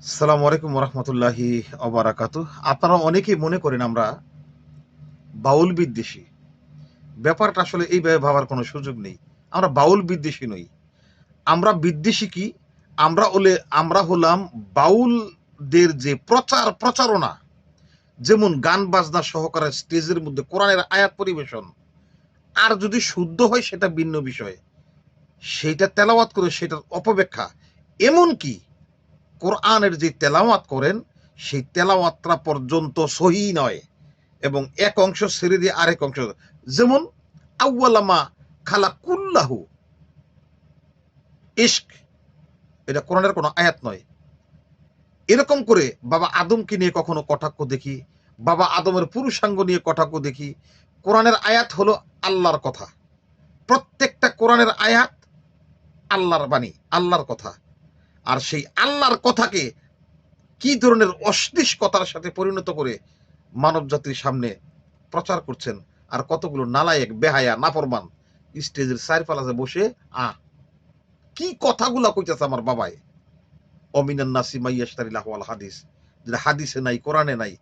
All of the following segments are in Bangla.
আসসালামু আলাইকুম রহমতুল্লাহি অবরাকাতু। আপনারা অনেকেই মনে করেন আমরা বাউল বিদ্বেষী। ব্যাপারটা আসলে এইভাবে ভাবার কোনো সুযোগ নেই। আমরা বাউল বিদ্বেষী নই। আমরা বিদ্বেষী কি? আমরা হলাম বাউলদের যে প্রচারণা, যেমন গান বাজনা সহকারে স্টেজের মধ্যে কোরআনের আয়াত পরিবেশন, আর যদি শুদ্ধ হয় সেটা ভিন্ন বিষয়। সেইটা তেলাওয়াত করে সেটার অপব্যাখ্যা। এমনকি কোরআনের যে তেলাওয়াত করেন সেই তেলাওয়াতটা পর্যন্ত সহি নয় এবং এক অংশ ছেড়ে দিয়ে আরেক অংশ, যেমন আউ্বালামা খালা কুল্লাহু ইস্ক, এটা কোরআনের কোনো আয়াত নয়। এরকম করে বাবা আদমকে নিয়ে কখনো কটাক্ষ দেখি, বাবা আদমের পুরুষাঙ্গ নিয়ে কটাক্ষ দেখি। কোরআনের আয়াত হলো আল্লাহর কথা। প্রত্যেকটা কোরআনের আয়াত আল্লাহর বাণী, আল্লাহর কথা। আর সেই আল্লাহর কথাকে কি ধরনের অশ্লীলতার সাথে পরিণত করে মানব জাতির সামনে প্রচার করছেন। আর কতগুলো নালায়েক, বেহায়া, নাফরমান স্টেজের চার পালাতে বসে কি কথাগুলা কইতেছে আমার বাবাই। অমিনান নাসি মাইয়াশতারি লাহওয়াল হাদিস, যেটা হাদিসে নাই, কোরআনে নাই।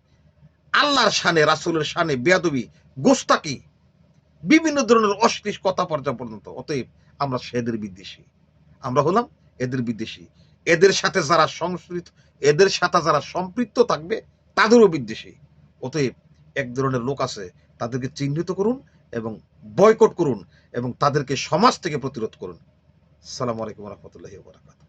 আল্লাহর শানে, রাসূলের শানে বেয়াদবি, গোস্তাকি, বিভিন্ন ধরনের অশ্লীল কথা পর্যন্ত। অতএব আমরা সেদের বিদ্বেষী। আমরা হলাম এদের বিদ্বেষী। এদের সাথে যারা এদের সাথে যারা সম্পৃক্ত থাকবে তাদেরও বিদ্বেষী। অতএব এক ধরনের লোক আছে, তাদেরকে চিহ্নিত করুন এবং বয়কট করুন এবং তাদেরকে সমাজ থেকে প্রতিরোধ করুন। আসসালামু আলাইকুম রহমতুল্লাহি ওয়া বারাকাতুহু।